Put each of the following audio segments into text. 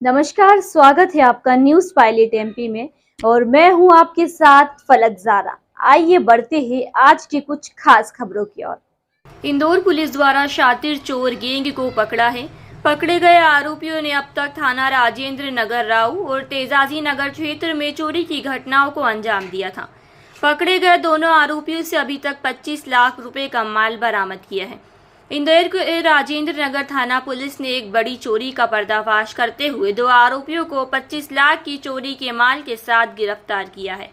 नमस्कार, स्वागत है आपका न्यूज पायलट एमपी में और मैं हूं आपके साथ फलक ज़ारा। आइए बढ़ते हैं आज की कुछ खास खबरों की ओर। इंदौर पुलिस द्वारा शातिर चोर गैंग को पकड़ा है। पकड़े गए आरोपियों ने अब तक थाना राजेंद्र नगर राव और तेजाजी नगर क्षेत्र में चोरी की घटनाओं को अंजाम दिया था। पकड़े गए दोनों आरोपियों से अभी तक 25 लाख रुपए का माल बरामद किया है। इंदौर के राजेंद्र नगर थाना पुलिस ने एक बड़ी चोरी का पर्दाफाश करते हुए दो आरोपियों को 25 लाख की चोरी के माल के साथ गिरफ्तार किया है।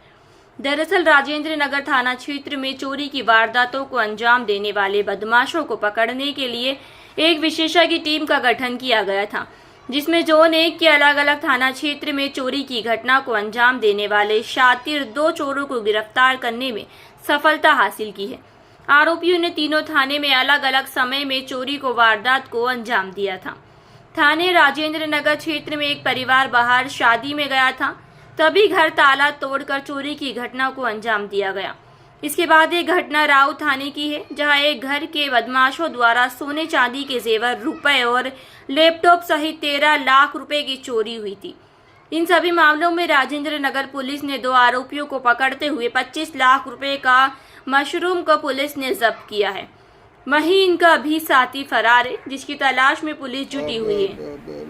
दरअसल राजेंद्र नगर थाना क्षेत्र में चोरी की वारदातों को अंजाम देने वाले बदमाशों को पकड़ने के लिए एक विशेषज्ञ टीम का गठन किया गया था, जिसमें जोन 1 के अलग अलग थाना क्षेत्र में चोरी की घटना को अंजाम देने वाले शातिर दो चोरों को गिरफ्तार करने में सफलता हासिल की है। आरोपियों ने तीनों थाने में अलग अलग समय में चोरी को वारदात को अंजाम दिया था। थाने राजेंद्र नगर क्षेत्र में एक परिवार बाहर शादी में गया था, तभी घर ताला तोड़कर चोरी की घटना को अंजाम दिया गया। इसके बाद एक घटना राव थाने की है, जहां एक घर के बदमाशों द्वारा सोने चांदी के जेवर, रुपए और लैपटॉप सहित 13 लाख रुपए की चोरी हुई थी। इन सभी मामलों में राजेंद्र नगर पुलिस ने दो आरोपियों को पकड़ते हुए 25 लाख रुपए का मशरूम को पुलिस ने जब्त किया है। वहीं इनका अभी साथी फरार है, जिसकी तलाश में पुलिस जुटी हुई है।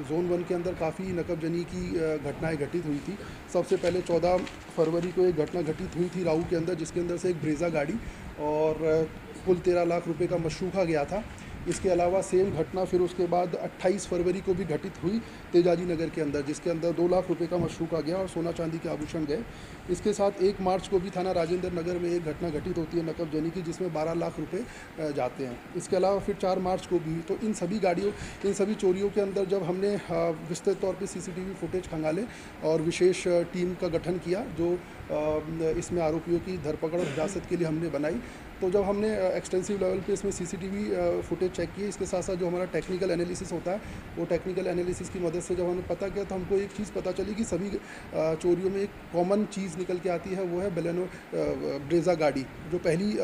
जोन 1 के अंदर काफ़ी नकबजनी की घटनाएं घटित हुई थी। सबसे पहले 14 फरवरी को एक घटना घटित हुई थी राऊ के अंदर, जिसके अंदर से एक ब्रेजा गाड़ी और कुल 13 लाख रुपए का मशरूखा गया था। इसके अलावा सेम घटना फिर उसके बाद 28 फरवरी को भी घटित हुई तेजाजी नगर के अंदर, जिसके अंदर 2 लाख रुपए का मशरूका गया और सोना चांदी के आभूषण गए। इसके साथ 1 मार्च को भी थाना राजेंद्र नगर में एक घटना घटित होती है नकबजनी की, जिसमें 12 लाख रुपए जाते हैं। इसके अलावा फिर 4 मार्च को भी। तो इन सभी चोरियों के अंदर जब हमने विस्तृत तौर पर CCTV फुटेज खंगाले और विशेष टीम का गठन किया, जो इसमें आरोपियों की धरपकड़ और हिरासत के लिए हमने बनाई, तो जब हमने एक्सटेंसिव लेवल पे इसमें CCTV फुटेज चेक किए, इसके साथ साथ जो हमारा टेक्निकल एनालिसिस होता है, वो टेक्निकल एनालिसिस की मदद से जब हमने पता किया, तो हमको एक चीज़ पता चली कि सभी चोरियों में एक कॉमन चीज़ निकल के आती है, वो है बेलेनो ब्रेजा गाड़ी, जो पहली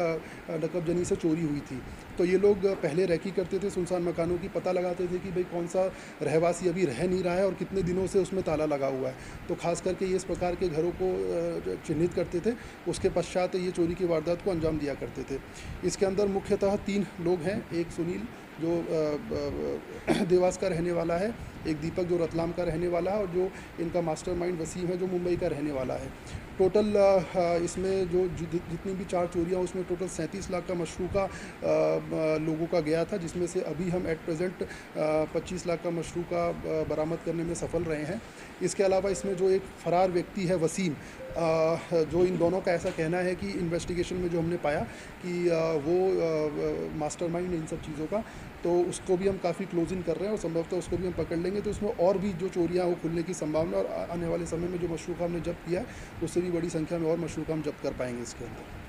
नकबजनी से चोरी हुई थी। तो ये लोग पहले रैकी करते थे, सुनसान मकानों की पता लगाते थे कि भाई कौन सा रहवासी अभी रह नहीं रहा है और कितने दिनों से उसमें ताला लगा हुआ है। तो खास करके ये इस प्रकार के घरों को चिन्हित करते थे, उसके पश्चात ये चोरी की वारदात को अंजाम दिया करते थे। इसके अंदर मुख्यतः 3 लोग हैं, एक सुनील जो देवास का रहने वाला है, एक दीपक जो रतलाम का रहने वाला है और जो इनका मास्टरमाइंड वसीम है जो मुंबई का रहने वाला है। टोटल इसमें जो जितनी भी 4 चोरियाँ, उसमें टोटल 37 लाख का मशरूका लोगों का गया था, जिसमें से अभी हम एट प्रेजेंट 25 लाख का मशरूका बरामद करने में सफल रहे हैं। इसके अलावा इसमें जो एक फ़रार व्यक्ति है वसीम, जो इन दोनों का ऐसा कहना है कि इन्वेस्टिगेशन में जो हमने पाया कि वो मास्टरमाइंड इन सब चीज़ों का, तो उसको भी हम काफ़ी क्लोजिंग कर रहे हैं और संभवतः उसको भी हम पकड़ लेंगे। तो इसमें और भी जो चोरियाँ वो खुलने की संभावना और आने वाले समय में जो मशरूका हमने जब्त किया है, उससे भी बड़ी संख्या में और मशरूका हम जब्त कर पाएंगे इसके अंदर।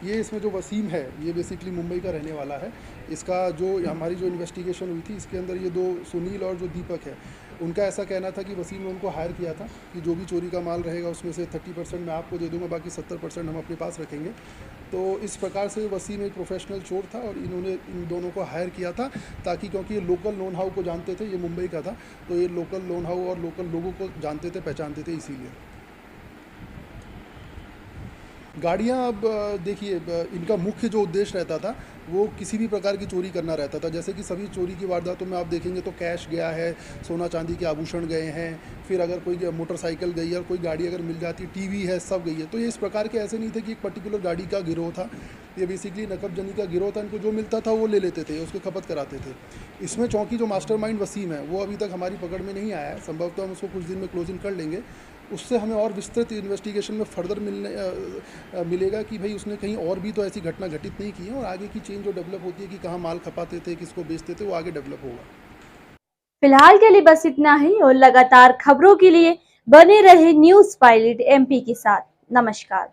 ये इसमें जो वसीम है, ये बेसिकली मुंबई का रहने वाला है। इसका जो हमारी जो इन्वेस्टिगेशन हुई थी, इसके अंदर ये 2 सुनील और जो दीपक है, उनका ऐसा कहना था कि वसीम ने उनको हायर किया था कि जो भी चोरी का माल रहेगा उसमें से 30% मैं आपको दे दूंगा, बाकी 70% हम अपने पास रखेंगे। तो इस प्रकार से वसीम एक प्रोफेशनल चोर था और इन्होंने इन दोनों को हायर किया था, ताकि क्योंकि ये लोकल लोन हाउ को जानते थे, ये मुंबई का था, तो ये लोकल लोन हाउ और लोकल लोगों को जानते थे, पहचानते थे, इसीलिए। गाड़ियाँ, अब देखिए, इनका मुख्य जो उद्देश्य रहता था वो किसी भी प्रकार की चोरी करना रहता था। जैसे कि सभी चोरी की वारदातों में आप देखेंगे तो कैश गया है, सोना चांदी के आभूषण गए हैं, फिर अगर कोई मोटरसाइकिल गई है और कोई गाड़ी अगर मिल जाती, टीवी है, सब गई है। तो ये इस प्रकार के ऐसे नहीं थे कि एक पर्टिकुलर गाड़ी का गिरोह था, ये बेसिकली नकबजनी का गिरोह था। इनको जो मिलता था वो ले लेते थे, उसको खपत कराते थे। इसमें चौकी जो मास्टरमाइंड वसीम है, वो अभी तक हमारी पकड़ में नहीं आया है, संभवतः हम उसको कुछ दिन में क्लोजिंग कर लेंगे। उससे हमें और विस्तृत इन्वेस्टिगेशन में फर्दर मिलेगा कि भाई उसने कहीं और भी तो ऐसी घटना घटित नहीं की है, और आगे की चेन जो डेवलप होती है कि कहाँ माल खपाते थे, किसको बेचते थे, वो आगे डेवलप होगा। फिलहाल के लिए बस इतना ही और लगातार खबरों के लिए बने रहे न्यूज पायलट एमपी के साथ। नमस्कार।